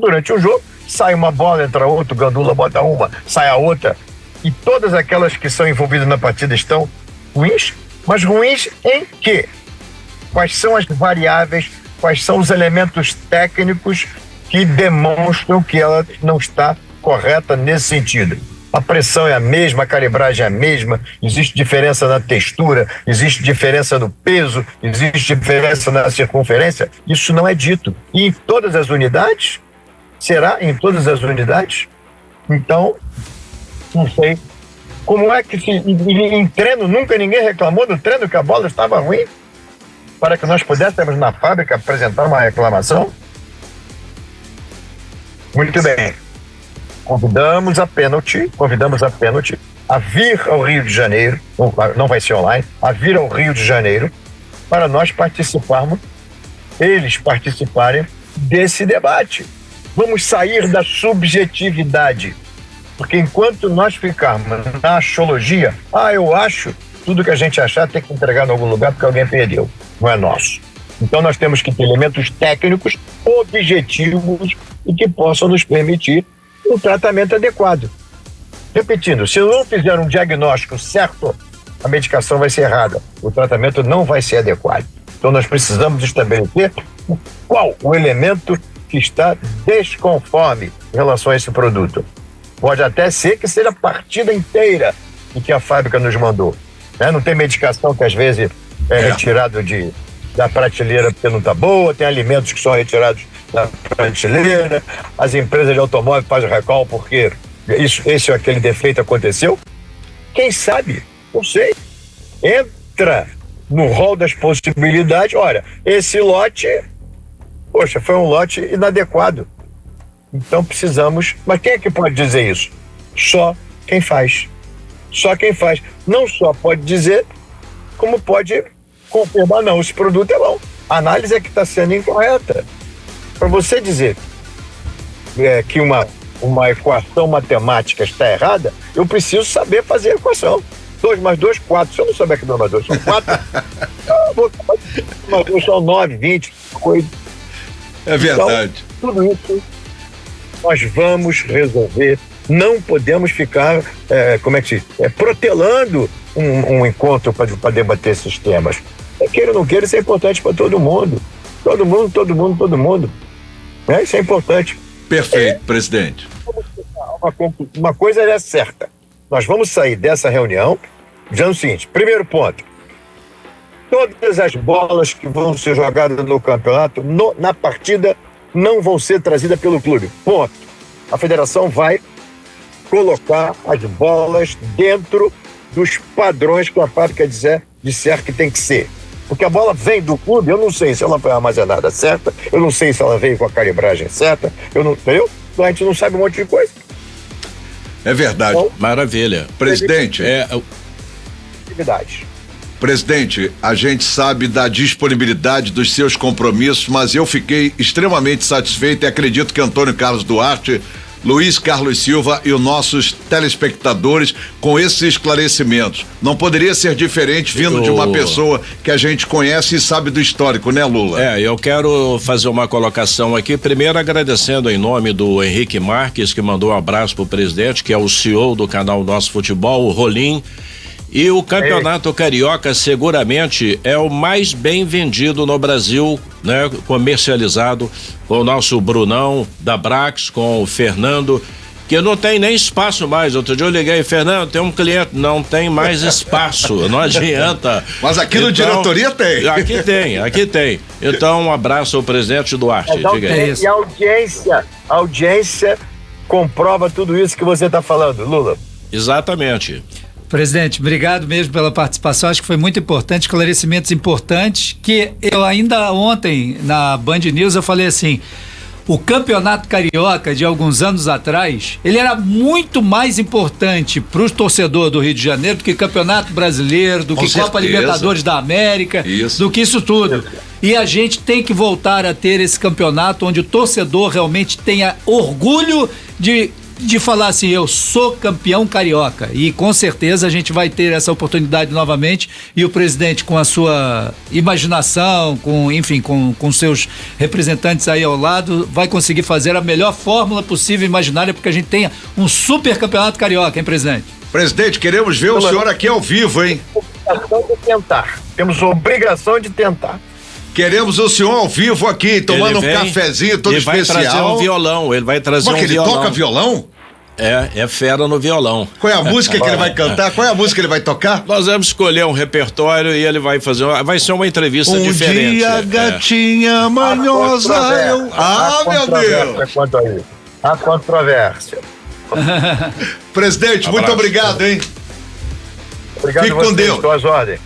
durante um jogo, sai uma bola, entra outra, o Gandula bota uma, sai a outra. E todas aquelas que são envolvidas na partida estão ruins? Mas ruins em quê? Quais são as variáveis, quais são os elementos técnicos que demonstram que ela não está correta nesse sentido? A pressão é a mesma, a calibragem é a mesma, existe diferença na textura, existe diferença no peso, existe diferença na circunferência. Isso não é dito. E em todas as unidades? Será em todas as unidades? Então, não sei. Como é que em treino, nunca ninguém reclamou do treino que a bola estava ruim? Para que nós pudéssemos na fábrica apresentar uma reclamação? Muito bem. Convidamos a Pênalti a vir ao Rio de Janeiro, não vai ser online, a vir ao Rio de Janeiro para nós eles participarem desse debate. Vamos sair da subjetividade, porque enquanto nós ficarmos na axiologia, eu acho, tudo que a gente achar tem que entregar em algum lugar porque alguém perdeu, não é nosso. Então nós temos que ter elementos técnicos, objetivos e que possam nos permitir um tratamento adequado. Repetindo, se eu não fizer um diagnóstico certo, a medicação vai ser errada, o tratamento não vai ser adequado. Então nós precisamos estabelecer qual o elemento que está desconforme em relação a esse produto. Pode até ser que seja a partida inteira em que a fábrica nos mandou. Né? Não tem medicação que às vezes é retirado da prateleira porque não está boa, tem alimentos que são retirados da prateleira, as empresas de automóvel fazem recall porque esse ou aquele defeito aconteceu. Quem sabe? Não sei. Entra no rol das possibilidades. Olha, esse lote, poxa, foi um lote inadequado. Então precisamos... Mas quem é que pode dizer isso? Só quem faz. Só quem faz. Não só pode dizer, como pode confirmar, não, esse produto é bom. A análise é que está sendo incorreta. Para você dizer que uma equação matemática está errada, eu preciso saber fazer a equação. 2 mais 2, 4. Se eu não souber que 2 mais 2 são 4, 2 mais 2 são 9, 20, coisa. É verdade. Então, tudo isso nós vamos resolver. Não podemos ficar, protelando um encontro para debater esses temas. Queira ou não queira, isso é importante para todo mundo. Todo mundo. Isso é importante. Perfeito, presidente. Uma coisa é certa. Nós vamos sair dessa reunião dizendo o seguinte: primeiro ponto, todas as bolas que vão ser jogadas no campeonato, na partida, não vão ser trazidas pelo clube. Ponto. A federação vai colocar as bolas dentro dos padrões que a fábrica disser que tem que ser. Porque a bola vem do clube, eu não sei se ela foi armazenada certa, eu não sei se ela veio com a calibragem certa, entendeu? Então a gente não sabe um monte de coisa. É verdade. Então, maravilha. Presidente, Presidente, a gente sabe da disponibilidade dos seus compromissos, mas eu fiquei extremamente satisfeito e acredito que Antônio Carlos Duarte, Luiz Carlos Silva e os nossos telespectadores com esses esclarecimentos. Não poderia ser diferente vindo de uma pessoa que a gente conhece e sabe do histórico, né, Lula? Eu quero fazer uma colocação aqui, primeiro agradecendo em nome do Henrique Marques, que mandou um abraço pro presidente, que é o CEO do canal Nosso Futebol, o Rolim. E o Campeonato Carioca seguramente é o mais bem vendido no Brasil, né? Comercializado com o nosso Brunão da Brax, com o Fernando, que não tem nem espaço mais. Outro dia eu liguei: Fernando, tem um cliente, não tem mais espaço, não adianta. Mas aqui no diretoria tem. Aqui tem. Então, um abraço ao presidente Duarte. Diga aí. E a audiência comprova tudo isso que você está falando, Lula. Exatamente. Presidente, obrigado mesmo pela participação, acho que foi muito importante, esclarecimentos importantes, que eu ainda ontem na Band News eu falei assim: o Campeonato Carioca de alguns anos atrás, ele era muito mais importante para o torcedor do Rio de Janeiro do que Campeonato Brasileiro, do que Copa Libertadores da América, do que isso tudo. E a gente tem que voltar a ter esse campeonato onde o torcedor realmente tenha orgulho de falar assim: eu sou campeão carioca, e com certeza a gente vai ter essa oportunidade novamente, e o presidente, com a sua imaginação, com seus representantes aí ao lado, vai conseguir fazer a melhor fórmula possível imaginária, porque a gente tenha um super campeonato carioca, hein, presidente? Presidente, queremos ver o senhor aqui ao vivo, hein? Temos obrigação de tentar. Queremos o senhor ao vivo aqui, tomando um cafezinho todo especial. Ele vai trazer um violão, ele vai trazer um violão. Mas ele toca violão? É fera no violão. Qual é a música que ele vai cantar? Qual é a música que ele vai tocar? Nós vamos escolher um repertório e ele vai fazer, vai ser uma entrevista diferente. Um dia, gatinha manhosa, meu Deus! A controvérsia. Presidente, muito obrigado, hein? Obrigado. Fique com Deus. Suas ordens.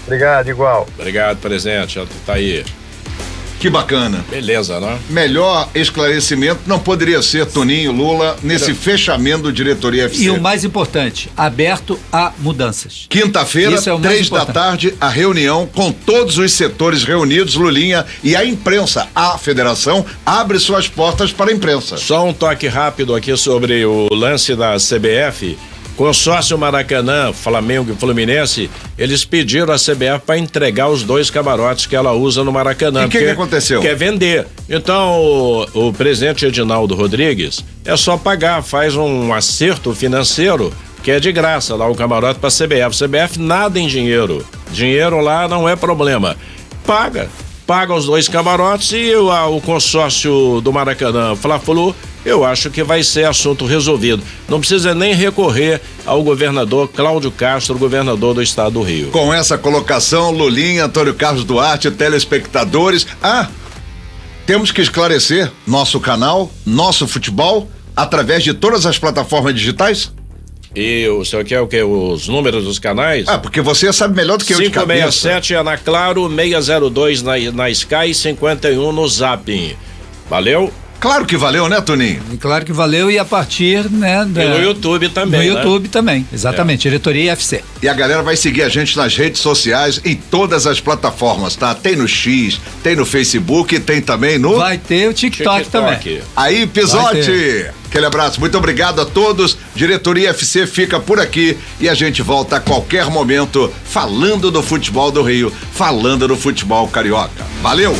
Obrigado, igual. Obrigado, presidente. Tá aí. Que bacana. Beleza, né? Melhor esclarecimento não poderia ser Toninho, Lula, nesse fechamento do Diretoria FC. E o mais importante, aberto a mudanças. Quinta-feira, 3 da tarde, a reunião com todos os setores reunidos, Lulinha, e a imprensa. A federação abre suas portas para a imprensa. Só um toque rápido aqui sobre o lance da CBF. Consórcio Maracanã, Flamengo e Fluminense, eles pediram à CBF para entregar os 2 camarotes que ela usa no Maracanã. E o que aconteceu? Quer vender. Então, o presidente Edinaldo Rodrigues é só pagar, faz um acerto financeiro que é de graça lá o camarote para a CBF. CBF nada em dinheiro. Dinheiro lá não é problema. Paga os 2 camarotes e o consórcio do Maracanã, Fla-Flu, eu acho que vai ser assunto resolvido. Não precisa nem recorrer ao governador Cláudio Castro, governador do estado do Rio. Com essa colocação, Lulinha, Antônio Carlos Duarte, telespectadores, temos que esclarecer nosso canal, nosso futebol, através de todas as plataformas digitais? E o senhor quer o quê? Os números dos canais? Porque você sabe melhor do que eu de cabeça. 567 é na Claro, 602 na Sky, 51 no Zapping. Valeu? Claro que valeu, né, Toninho? Claro que valeu, e a partir, né? E no YouTube também, No YouTube também, exatamente, Diretoria FC. E a galera vai seguir a gente nas redes sociais, em todas as plataformas, tá? Tem no X, tem no Facebook, tem também no... Vai ter o TikTok também. Aí, Pisotti, aquele abraço, muito obrigado a todos. Diretoria FC fica por aqui e a gente volta a qualquer momento falando do futebol do Rio, falando do futebol carioca. Valeu!